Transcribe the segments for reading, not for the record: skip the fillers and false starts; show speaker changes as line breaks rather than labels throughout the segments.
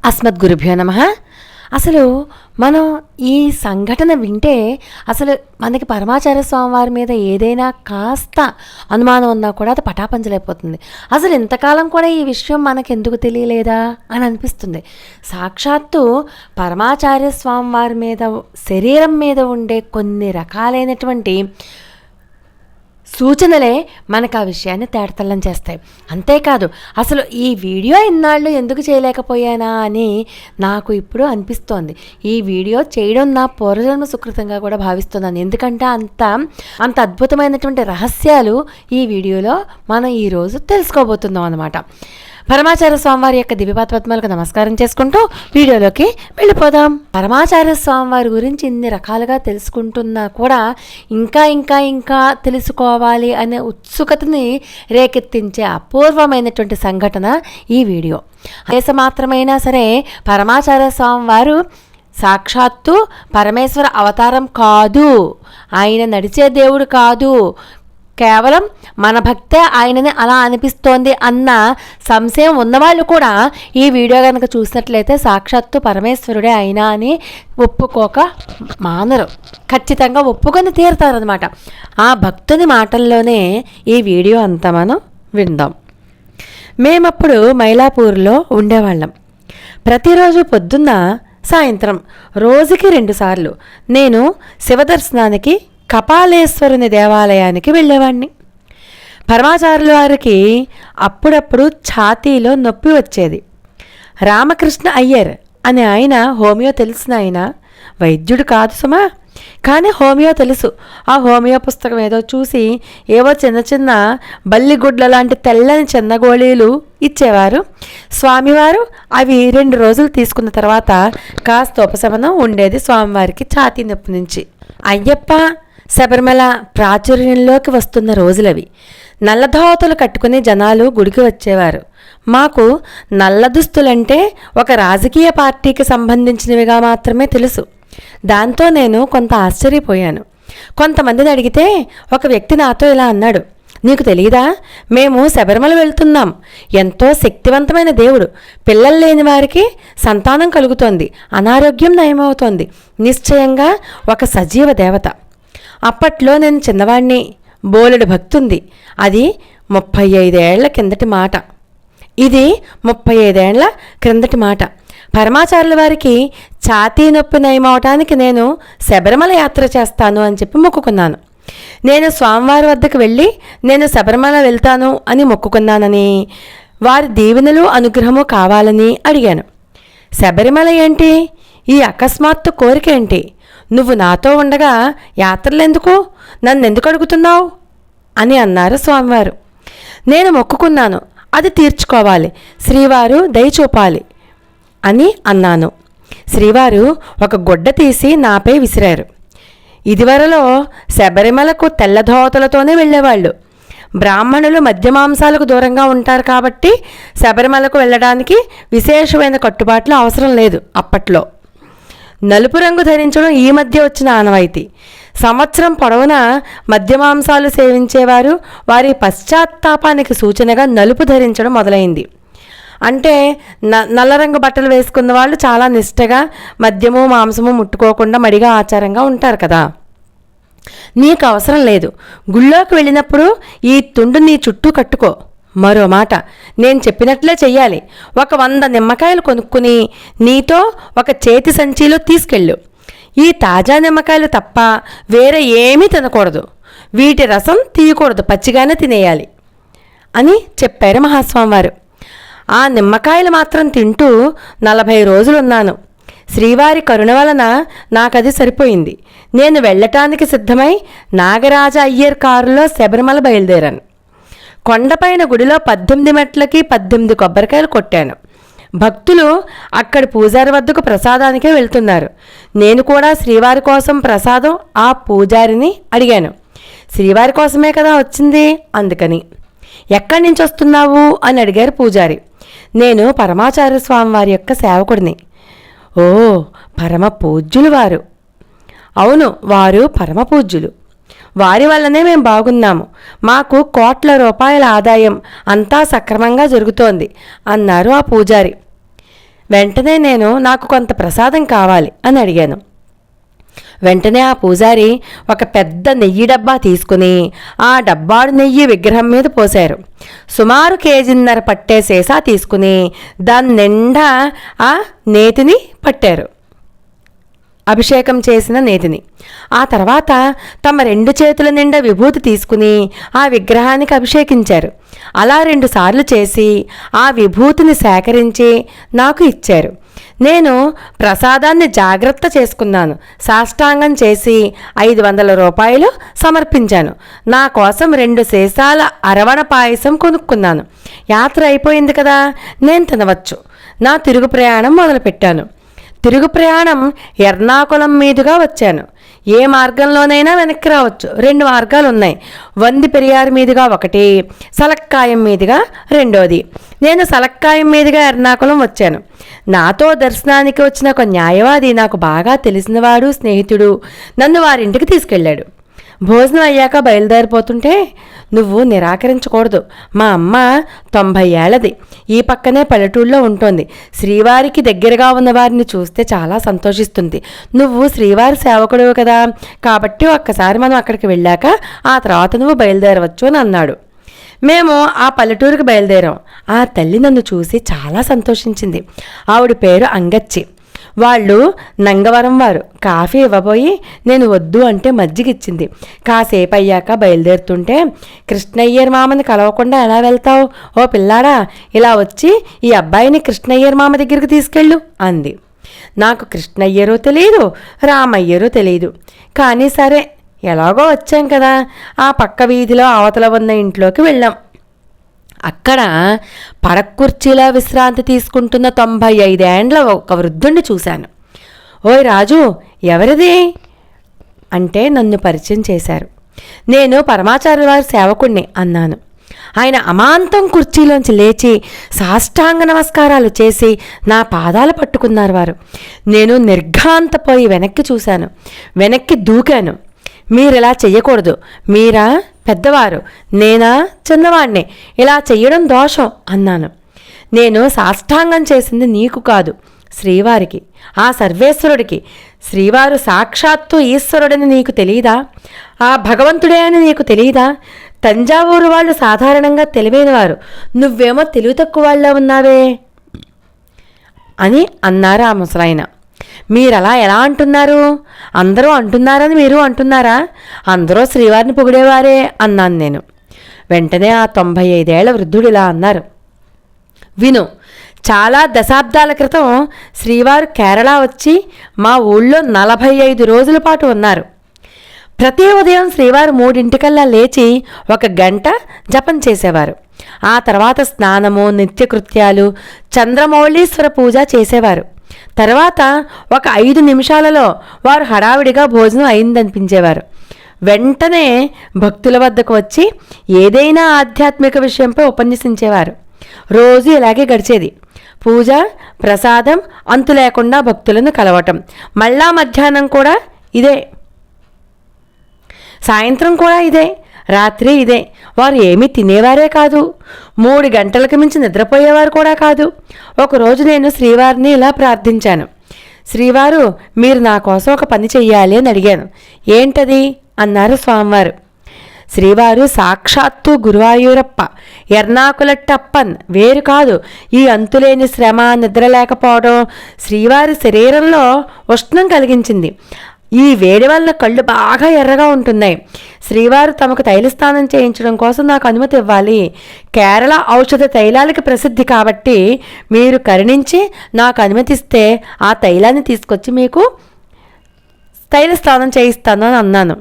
అస్మద్గురుభ్యో నమః. అసలు మనం ఈ సంఘటన వింటే అసలు మనకి పరమాచార్య స్వామి వారి మీద ఏదైనా కాస్త అనుమానం ఉన్నా కూడా అది పటాపంచలైపోతుంది. అసలు ఇంతకాలం కూడా ఈ విషయం మనకు ఎందుకు తెలియలేదా అని అనిపిస్తుంది. సాక్షాత్తు పరమాచార్య స్వామి వారి మీద శరీరం మీద ఉండే కొన్ని రకాలైనటువంటి సూచనలే మనకు ఆ విషయాన్ని తేటతెల్లం చేస్తాయి. అంతేకాదు అసలు ఈ వీడియో ఇన్నాళ్ళు ఎందుకు చేయలేకపోయానా అని నాకు ఇప్పుడు అనిపిస్తోంది. ఈ వీడియో చేయడం నా పూర్వజన్మ సుకృతంగా కూడా భావిస్తున్నాను. ఎందుకంటే అంత అద్భుతమైనటువంటి రహస్యాలు ఈ వీడియోలో మనం ఈరోజు తెలుసుకోబోతున్నాం అన్నమాట. పరమాచార్య స్వామివారి యొక్క దివ్యపాదపద్మాలకు నమస్కారం చేసుకుంటూ వీడియోలోకి వెళ్ళిపోదాం. పరమాచార్య స్వామివారి గురించి ఇన్ని రకాలుగా తెలుసుకుంటున్నా కూడా ఇంకా తెలుసుకోవాలి అనే ఉత్సుకతని రేకెత్తించే అపూర్వమైనటువంటి సంఘటన ఈ వీడియో. మాత్రమైనా సరే పరమాచార్య స్వామివారు సాక్షాత్తు పరమేశ్వర అవతారం కాదు, ఆయన నడిచే దేవుడు కాదు, కేవలం మన భక్తే ఆయనని అలా అనిపిస్తోంది అన్న సంశయం ఉన్నవాళ్ళు కూడా ఈ వీడియో కనుక చూసినట్లయితే సాక్షాత్తు పరమేశ్వరుడే అయినా అని ఒప్పుకోక మానరు, ఖచ్చితంగా ఒప్పుకొని తీరుతారనమాట. ఆ భక్తుని మాటల్లోనే ఈ వీడియో అంతా మనం విందాం. మేమప్పుడు మైలాపూర్లో ఉండేవాళ్ళం. ప్రతిరోజు పొద్దున్న సాయంత్రం రోజుకి 2 సార్లు నేను శివదర్శనానికి కపాలేశ్వరుని దేవాలయానికి వెళ్ళేవాడిని. పరమాచార్యుల వారికి అప్పుడప్పుడు ఛాతీలో నొప్పి వచ్చేది. రామకృష్ణ అయ్యర్ అనే ఆయన హోమియో తెలిసిన ఆయన, వైద్యుడు కాదు సుమా, కానీ హోమియో తెలుసు. ఆ హోమియో పుస్తకం ఏదో చూసి ఏవో చిన్న బల్లిగుడ్ల లాంటి తెల్లని చిన్న గోళీలు ఇచ్చేవారు. స్వామివారు అవి 2 రోజులు తీసుకున్న తర్వాత కాస్త ఉపశమనం ఉండేది స్వామివారికి ఛాతీ నొప్పి నుంచి. అయ్యప్ప శబరిమల ప్రాచుర్యంలోకి వస్తున్న రోజులవి. నల్లధోవతులు కట్టుకుని జనాలు గుడికి వచ్చేవారు. మాకు నల్ల దుస్తులంటే ఒక రాజకీయ పార్టీకి సంబంధించినవిగా మాత్రమే తెలుసు. దాంతో నేను కొంత ఆశ్చర్యపోయాను. కొంతమందిని అడిగితే ఒక వ్యక్తి నాతో ఇలా అన్నాడు, నీకు తెలియదా, మేము శబరిమల వెళ్తున్నాం. ఎంతో శక్తివంతమైన దేవుడు. పిల్లలు లేని వారికి సంతానం కలుగుతోంది, అనారోగ్యం నయమవుతోంది. నిశ్చయంగా ఒక సజీవ దేవత. అప్పట్లో నేను చిన్నవాణ్ణి, బోలెడు భక్తుంది. అది 35 ఏళ్ల కిందటి మాట. ఇది 35 ఏళ్ల క్రిందటి మాట. పరమాచార్యుల వారికి ఛాతీ నొప్పి నయమవటానికి నేను శబరిమల యాత్ర చేస్తాను అని చెప్పి మొక్కుకున్నాను. నేను స్వామివారి వద్దకు వెళ్ళి నేను శబరిమల వెళ్తాను అని మొక్కుకున్నానని, వారి దీవెనలు అనుగ్రహము కావాలని అడిగాను. శబరిమల ఏంటి, ఈ అకస్మాత్తు కోరిక ఏంటి, నువ్వు నాతో ఉండగా యాత్రలెందుకు, నన్నెందుకు అడుగుతున్నావు అని అన్నారు స్వామివారు. నేను మొక్కుకున్నాను, అది తీర్చుకోవాలి, శ్రీవారు దయచూపాలి అని అన్నాను. శ్రీవారు ఒక గుడ్డ తీసి నాపై విసిరారు. ఇదివరలో శబరిమలకు తెల్లధోతలతోనే వెళ్ళేవాళ్ళు. బ్రాహ్మణులు మద్యమాంసాలకు దూరంగా ఉంటారు కాబట్టి శబరిమలకు వెళ్ళడానికి విశేషమైన కట్టుబాట్లు అవసరం లేదు. అప్పట్లో నలుపు రంగు ధరించడం ఈ మధ్య వచ్చిన ఆనవాయితీ. సంవత్సరం పొడవునా మద్యమాంసాలు సేవించేవారు వారి పశ్చాత్తాపానికి సూచనగా నలుపు ధరించడం మొదలైంది. అంటే నల్ల రంగు బట్టలు వేసుకున్న వాళ్ళు చాలా నిష్టగా మద్యము మాంసము ముట్టుకోకుండా మడిగా ఆచారంగా ఉంటారు కదా. నీకు అవసరం లేదు, గుళ్ళోకి వెళ్ళినప్పుడు ఈ తుండు నీ చుట్టూ కట్టుకో. మరో మాట, నేను చెప్పినట్లే చెయ్యాలి. ఒక 100 నిమ్మకాయలు కొనుక్కుని నీతో ఒక చేతి సంచిలో తీసుకెళ్ళు. ఈ తాజా నిమ్మకాయలు తప్ప వేరే ఏమీ తినకూడదు. వీటి రసం తీయకూడదు, పచ్చిగానే తినేయాలి అని చెప్పారు మహాస్వామివారు. ఆ నిమ్మకాయలు మాత్రం తింటూ 40 రోజులున్నాను. శ్రీవారి కరుణ వలన నాకది సరిపోయింది. నేను వెళ్ళటానికి సిద్ధమై నాగరాజ అయ్యర్ కారులో శబరిమల బయలుదేరాను. కొండపైన గుడిలో 18 మెట్లకి 18 కొబ్బరికాయలు కొట్టాను. భక్తులు అక్కడి పూజారి వద్దకు ప్రసాదానికే వెళ్తున్నారు. నేను కూడా శ్రీవారి కోసం ప్రసాదం ఆ పూజారిని అడిగాను. శ్రీవారి కోసమే కదా వచ్చింది, అందుకని. ఎక్కడి నుంచి వస్తున్నావు అని అడిగారు పూజారి. నేను పరమాచార్య స్వామి వారి యొక్క సేవకుడిని. ఓ, పరమ పూజ్యులు వారు. అవును, వారు పరమ పూజ్యులు. వారి వల్లనే మేము బాగున్నాము. మాకు కోట్ల రూపాయల ఆదాయం, అంతా సక్రమంగా జరుగుతోంది అన్నారు ఆ పూజారి. వెంటనే నేను నాకు కొంత ప్రసాదం కావాలి అని అడిగాను. వెంటనే ఆ పూజారి ఒక పెద్ద నెయ్యి డబ్బా తీసుకుని ఆ డబ్బాడు నెయ్యి విగ్రహం మీద పోశారు. సుమారు కేజీన్నర పట్టే సీసా తీసుకుని దాని నిండా ఆ నేతిని పట్టారు, అభిషేకం చేసిన నేతిని. ఆ తర్వాత తమ 2 చేతుల నిండా విభూతి తీసుకుని ఆ విగ్రహానికి అభిషేకించారు. అలా 2 సార్లు చేసి ఆ విభూతిని సేకరించి నాకు ఇచ్చారు. నేను ప్రసాదాన్ని జాగ్రత్త చేసుకున్నాను. సాష్టాంగం చేసి 500 రూపాయలు సమర్పించాను. నా కోసం 2 సీసాల అరవణ పాయసం కొనుక్కున్నాను. యాత్ర అయిపోయింది కదా, నేను తినవచ్చు. నా తిరుగు ప్రయాణం మొదలుపెట్టాను. తిరుగు ప్రయాణం ఎర్నాకుళం మీదుగా వచ్చాను. ఏ మార్గంలోనైనా వెనక్కి రావచ్చు. 2 మార్గాలు ఉన్నాయి. వంది పెరియారు మీదుగా ఒకటి, సలక్కాయం మీదుగా రెండోది. నేను సలక్కాయం మీదుగా ఎర్నాకుళం వచ్చాను. నాతో దర్శనానికి వచ్చిన ఒక న్యాయవాది, నాకు బాగా తెలిసినవాడు, స్నేహితుడు, నన్ను వారింటికి తీసుకెళ్ళాడు. భోజనం అయ్యాక బయలుదేరిపోతుంటే, నువ్వు నిరాకరించకూడదు. మా అమ్మ 90 ఏళ్లది. ఈ పక్కనే పల్లెటూళ్ళలో ఉంటుంది. శ్రీవారికి దగ్గరగా ఉన్న వారిని చూస్తే చాలా సంతోషిస్తుంది. నువ్వు శ్రీవారి సేవకుడు కదా, కాబట్టి ఒక్కసారి మనం అక్కడికి వెళ్ళాక ఆ తర్వాత నువ్వు బయలుదేరవచ్చు అని అన్నాడు. మేము ఆ పల్లెటూరుకి బయలుదేరాం. ఆ తల్లి నన్ను చూసి చాలా సంతోషించింది. ఆవిడ పేరు అంగచ్చి. వాళ్ళు నంగవరం వారు. కాఫీ ఇవ్వబోయి నేను వద్దు అంటే మజ్జిగిచ్చింది. కాసేపు అయ్యాక బయలుదేరుతుంటే, కృష్ణయ్యర్ మామని కలవకుండా ఎలా వెళ్తావు? ఓ పిల్లాడా, ఇలా వచ్చి ఈ అబ్బాయిని కృష్ణయ్యర్ మామ దగ్గరికి తీసుకెళ్ళు అంది. నాకు కృష్ణయ్యరో తెలియదు, రామయ్యరో తెలియదు. కానీ సరే, ఎలాగో వచ్చాం కదా, ఆ పక్క వీధిలో అవతల ఉన్న ఇంట్లోకి వెళ్ళాం. అక్కడ పడకుర్చీలో విశ్రాంతి తీసుకుంటున్న 95 ఏండ్ల ఒక వృద్ధుణ్ణి చూశాను. ఓయ్ రాజు, ఎవరిది అంటే నన్ను పరిచయం చేశారు. నేను పరమాచార్యుల వారి సేవకుణ్ణి అన్నాను. ఆయన అమాంతం కుర్చీలోంచి లేచి సాష్టాంగ నమస్కారాలు చేసి నా పాదాలు పట్టుకున్నారు వారు. నేను నిర్ఘాంతపోయి వెనక్కి చూశాను, వెనక్కి దూకాను. మీరిలా చెయ్యకూడదు. మీరా పెద్దవారు, నేనా చిన్నవాణ్ణి, ఇలా చెయ్యడం దోషం అన్నాను. నేను సాష్టాంగం చేసింది నీకు కాదు, శ్రీవారికి, ఆ సర్వేశ్వరుడికి. శ్రీవారు సాక్షాత్తు ఈశ్వరుడని నీకు తెలియదా? ఆ భగవంతుడే అని నీకు తెలియదా? తంజావూరు వాళ్ళు సాధారణంగా తెలివైనవారు, నువ్వేమో తెలివి తక్కువ వాళ్ళ ఉన్నావే అని అన్నారు ఆ ముసలాయన. మీరలా ఎలా అంటున్నారు? అందరూ అంటున్నారని మీరు అంటున్నారా? అందరూ శ్రీవారిని పొగిడేవారే అన్నాను నేను. వెంటనే ఆ 95 ఏళ్ల వృద్ధుడు ఇలా అన్నారు. విను, చాలా దశాబ్దాల క్రితం శ్రీవారు కేరళ వచ్చి మా ఊళ్ళో 45 రోజుల పాటు ఉన్నారు. ప్రతి ఉదయం శ్రీవారు 3 లేచి 1 గంట జపం చేసేవారు. ఆ తర్వాత స్నానము, నిత్యకృత్యాలు, చంద్రమౌళీశ్వర పూజ చేసేవారు. తర్వాత ఒక 5 నిమిషాలలో వారు హడావిడిగా భోజనం అయిందనిపించేవారు. వెంటనే భక్తుల వద్దకు వచ్చి ఏదైనా ఆధ్యాత్మిక విషయంపై ఉపన్యసించేవారు. రోజు ఇలాగే గడిచేది. పూజ, ప్రసాదం, అంతు లేకుండా భక్తులను కలవటం. మళ్ళా మధ్యాహ్నం కూడా ఇదే, సాయంత్రం కూడా ఇదే, రాత్రి ఇదే. వారు ఏమీ తినేవారే కాదు, 3 గంటలకు మించి నిద్రపోయేవారు కూడా కాదు. ఒకరోజు నేను శ్రీవారిని ఇలా ప్రార్థించాను. శ్రీవారు, మీరు నా కోసం ఒక పని చెయ్యాలి అని అడిగాను. ఏంటది అన్నారు స్వామివారు. శ్రీవారు సాక్షాత్తు గురువాయూరప్ప, ఎర్నాకులట్టప్పన్, వేరు కాదు. ఈ అంతులేని శ్రమ, నిద్ర లేకపోవడం శ్రీవారి శరీరంలో ఉష్ణం కలిగించింది. ఈ వేడి వల్ల కళ్ళు బాగా ఎర్రగా ఉంటున్నాయి. శ్రీవారు తమకు తైలస్నానం చేయించడం కోసం నాకు అనుమతి ఇవ్వాలి. కేరళ ఔషధ తైలాలకి ప్రసిద్ధి కాబట్టి మీరు కరుణించి నాకు అనుమతిస్తే ఆ తైలాన్ని తీసుకొచ్చి మీకు తైలస్నానం చేయిస్తాను అని అన్నాను.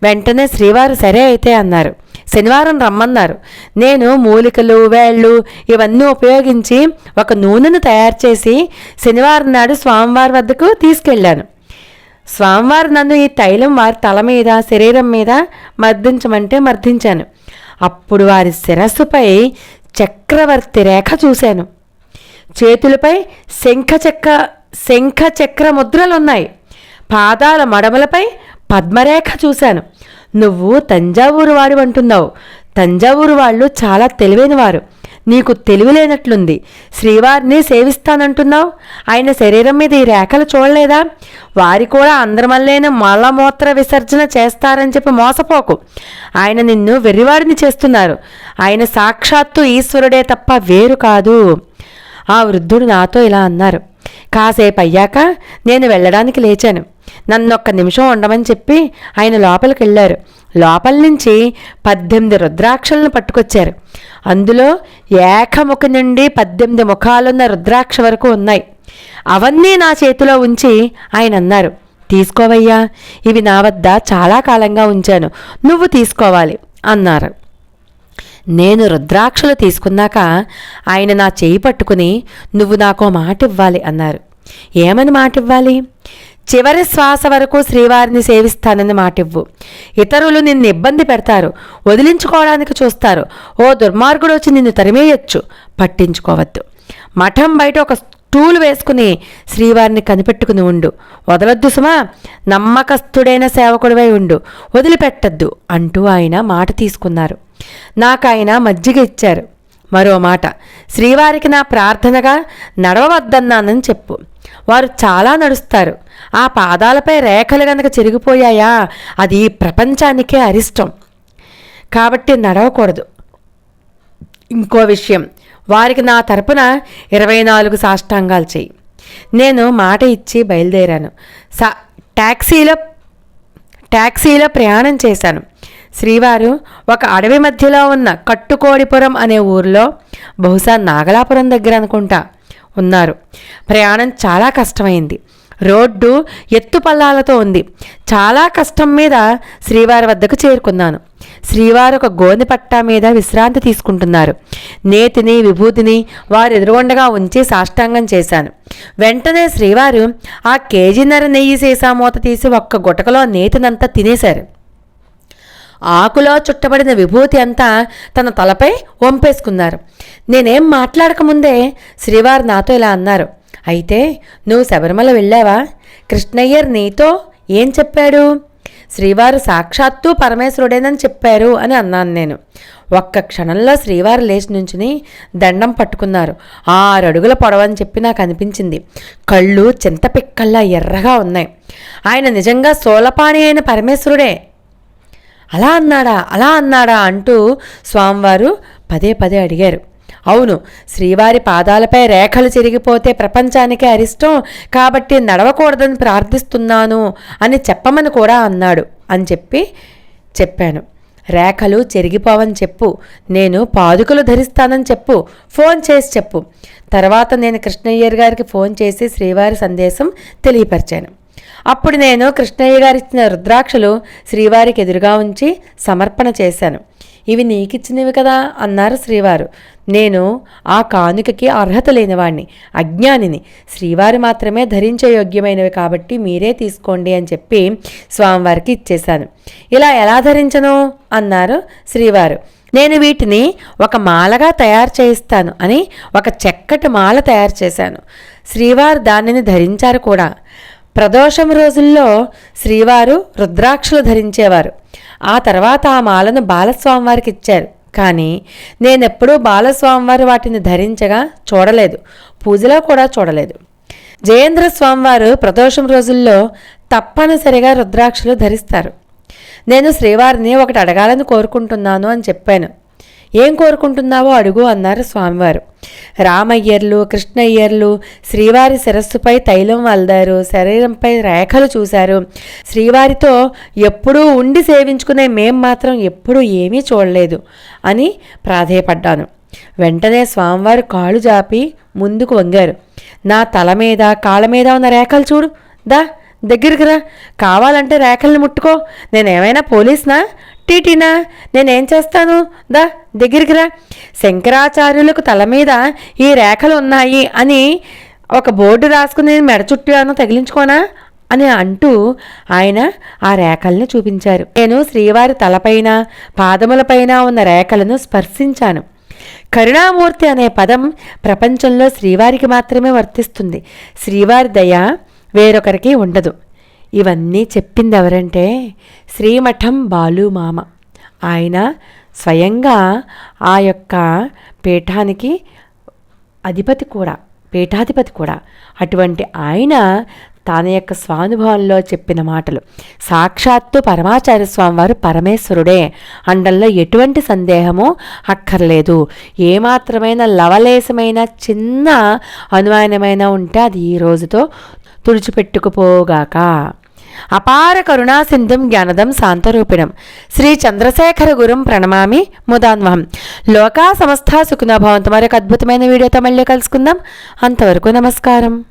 వెంటనే శ్రీవారు సరే అయితే అన్నారు. శనివారం రమ్మన్నారు. నేను మూలికలు, వేళ్ళు ఇవన్నీ ఉపయోగించి ఒక నూనెను తయారు చేసి శనివారం నాడు స్వామివారి వద్దకు తీసుకెళ్ళాను. స్వామివారు నన్ను ఈ తైలం వారి తల మీద, శరీరం మీద మర్దించమంటే మర్దించాను. అప్పుడు వారి శిరస్సుపై చక్రవర్తి రేఖ చూశాను. చేతులపై శంఖ చక్ర ముద్రలున్నాయి. పాదాల మడమలపై పద్మరేఖ చూశాను. నువ్వు తంజావూరు వాడు అంటున్నావు. తంజావూరు వాళ్ళు చాలా తెలివైన వారు. నీకు తెలివిలేనట్లుంది. శ్రీవారిని సేవిస్తానంటున్నావు, ఆయన శరీరం మీద ఈ రేఖలు చూడలేదా? వారి కూడా అందరిమల్లేన మలమూత్ర విసర్జన చేస్తారని చెప్పి మోసపోకు. ఆయన నిన్ను వెర్రివాడిని చేస్తున్నారు. ఆయన సాక్షాత్తు ఈశ్వరుడే తప్ప వేరు కాదు. ఆ వృద్ధుడు నాతో ఇలా అన్నారు. కాసేపు అయ్యాక నేను వెళ్ళడానికి లేచాను. నన్నొక్క నిమిషం ఉండమని చెప్పి ఆయన లోపలికి వెళ్ళారు. లోపల నుంచి 18 రుద్రాక్షలను పట్టుకొచ్చారు. అందులో ఏకముఖ నుండి 18 ముఖాలున్న రుద్రాక్ష వరకు ఉన్నాయి. అవన్నీ నా చేతిలో ఉంచి ఆయన అన్నారు, తీసుకోవయ్యా, ఇవి నా వద్ద చాలా కాలంగా ఉంచాను, నువ్వు తీసుకోవాలి అన్నారు. నేను రుద్రాక్షలు తీసుకున్నాక ఆయన నా చేయి పట్టుకుని, నువ్వు నాకో మాట ఇవ్వాలి అన్నారు. ఏమని మాట ఇవ్వాలి? చివరి శ్వాస వరకు శ్రీవారిని సేవిస్తానని మాటివ్వు. ఇతరులు నిన్ను ఇబ్బంది పెడతారు, వదిలించుకోవడానికి చూస్తారు. ఓ దుర్మార్గుడు వచ్చి నిన్ను తరిమేయొచ్చు, పట్టించుకోవద్దు. మఠం బయట ఒక స్టూలు వేసుకుని శ్రీవారిని కనిపెట్టుకుని ఉండు. వదలొద్దు సుమా, నమ్మకస్తుడైన సేవకుడివై ఉండు, వదిలిపెట్టద్దు అంటూ ఆయన మాట తీసుకున్నారు. నాకాయన మజ్జిగ ఇచ్చారు. మరో మాట, శ్రీవారికి నా ప్రార్థనగా నడవవద్దన్నానని చెప్పు. వారు చాలా నడుస్తారు. ఆ పాదాలపై రేఖలు గనక చెరిగిపోయాయా అది ప్రపంచానికే అరిష్టం, కాబట్టి నడవకూడదు. ఇంకో విషయం, వారికి నా తరపున 24 సాష్టాంగాలు చెయ్యి. నేను మాట ఇచ్చి బయలుదేరాను. టాక్సీలో ప్రయాణం చేశాను. శ్రీవారు ఒక అడవి మధ్యలో ఉన్న కట్టుకోడిపురం అనే ఊరిలో, బహుశా నాగలాపురం దగ్గర అనుకుంటా, ఉన్నారు. ప్రయాణం చాలా కష్టమైంది. రోడ్డు ఎత్తుపల్లాలతో ఉంది. చాలా కష్టం మీద శ్రీవారి వద్దకు చేరుకున్నాను. శ్రీవారు ఒక గోనె పట్టా మీద విశ్రాంతి తీసుకుంటున్నారు. నేతిని విభూతిని వారు ఎదురుగుండగా ఉంచి సాష్టాంగం చేశాను. వెంటనే శ్రీవారు ఆ కేజీన్నర నెయ్యి సీసా మూత తీసి ఒక్క గుటకలో నేతినంతా తినేశారు. ఆకులో చుట్టబడిన విభూతి అంతా తన తలపై వంపేసుకున్నారు. నేనేం మాట్లాడకముందే శ్రీవారు నాతో ఇలా అన్నారు, అయితే నువ్వు శబరిమల వెళ్ళావా? కృష్ణయ్యర్ నీతో ఏం చెప్పాడు? శ్రీవారు సాక్షాత్తు పరమేశ్వరుడేనని చెప్పారు అని అన్నాను నేను. ఒక్క క్షణంలో శ్రీవారు లేచి నుంచుని దండం పట్టుకున్నారు. 6 అడుగుల పొడవని చెప్పి నాకు అనిపించింది. కళ్ళు చింతపిక్కల్లా ఎర్రగా ఉన్నాయి. ఆయన నిజంగా సోలపాణి అయిన పరమేశ్వరుడే. అలా అన్నాడా అంటూ స్వామివారు పదే పదే అడిగారు. అవును, శ్రీవారి పాదాలపై రేఖలు చెరిగిపోతే ప్రపంచానికే అరిష్టం, కాబట్టి నడవకూడదని ప్రార్థిస్తున్నాను అని చెప్పమని కూడా అన్నాడు అని చెప్పాను. రేఖలు చెరిగిపోవని చెప్పు, నేను పాదుకలు ధరిస్తానని చెప్పు, ఫోన్ చేసి చెప్పు. తర్వాత నేను కృష్ణయ్యర్ గారికి ఫోన్ చేసి శ్రీవారి సందేశం తెలియపరిచాను. అప్పుడు నేను కృష్ణయ్య గారు ఇచ్చిన రుద్రాక్షలు శ్రీవారికి ఎదురుగా ఉంచి సమర్పణ చేశాను. ఇవి నీకిచ్చినవి కదా అన్నారు శ్రీవారు. నేను ఆ కానుకకి అర్హత లేనివాణ్ణి, అజ్ఞానిని. శ్రీవారు మాత్రమే ధరించే యోగ్యమైనవి కాబట్టి మీరే తీసుకోండి అని చెప్పి స్వామివారికి ఇచ్చేశాను. ఇలా ఎలా ధరించను అన్నారు శ్రీవారు. నేను వీటిని ఒక మాలగా తయారు చేయిస్తాను అని ఒక చక్కటి మాల తయారు చేశాను. శ్రీవారు దానిని ధరించారు కూడా. ప్రదోషం రోజుల్లో శ్రీవారు రుద్రాక్షలు ధరించేవారు. ఆ తర్వాత ఆ మాలను బాలస్వామివారికి ఇచ్చారు. కానీ నేనెప్పుడూ బాలస్వామివారు వాటిని ధరించగా చూడలేదు, పూజలో కూడా చూడలేదు. జయేంద్ర స్వామివారు ప్రదోషం రోజుల్లో తప్పనిసరిగా రుద్రాక్షలు ధరిస్తారు. నేను శ్రీవారిని ఒకటి అడగాలని కోరుకుంటున్నాను అని చెప్పాను. ఏం కోరుకుంటున్నావో అడుగు అన్నారు స్వామివారు. రామయ్యర్లు కృష్ణయ్యర్లు శ్రీవారి శిరస్సుపై తైలం వల్దారు, శరీరంపై రేఖలు చూశారు. శ్రీవారితో ఎప్పుడూ ఉండి సేవించుకునే మేం మాత్రం ఎప్పుడూ ఏమీ చూడలేదు అని ప్రాధేయపడ్డాను. వెంటనే స్వామివారు కాళ్ళు జాపి ముందుకు వంగారు. నా తల మీద కాళ్ళ మీద ఉన్న రేఖలు చూడు, దగ్గరికి రా, కావాలంటే రేఖల్ని ముట్టుకో. నేనేమైనా పోలీస్నా, టీటీనా? నేనేం చేస్తాను, దగ్గరికి రా. శంకరాచార్యులకు తల మీద ఈ రేఖలు ఉన్నాయి అని ఒక బోర్డు రాసుకుని నేను మెడ చుట్టాను, తగిలించుకోనా అని అంటూ ఆయన ఆ రేఖల్ని చూపించారు. నేను శ్రీవారి తలపైన పాదములపైన ఉన్న రేఖలను స్పర్శించాను. కరుణామూర్తి అనే పదం ప్రపంచంలో శ్రీవారికి మాత్రమే వర్తిస్తుంది. శ్రీవారి దయ వేరొకరికి ఉండదు. ఇవన్నీ చెప్పింది ఎవరంటే శ్రీమఠం బాలు మామ. ఆయన స్వయంగా ఆ యొక్క పీఠానికి పీఠాధిపతి కూడా. అటువంటి ఆయన తన యొక్క స్వానుభవంలో చెప్పిన మాటలు సాక్షాత్తు పరమాచార్య స్వామి వారు పరమేశ్వరుడే అండంలో ఎటువంటి సందేహము అక్కర్లేదు. ఏమాత్రమైన లవలేశమైన చిన్న అనుమానమైన ఉంటే అది ఈ రోజుతో తుడిచిపెట్టుకుపోగాక. అపార కరుణా సింధుం జ్ఞానదం శాంతరూపిణం శ్రీ చంద్రశేఖర గురుం ప్రణమామి ముదాన్వహం. లోకా సమస్త సుఖినో భవంతు. మరొక అద్భుతమైన వీడియోతో మళ్ళీ కలుసుకుందాం. అంతవరకు నమస్కారం.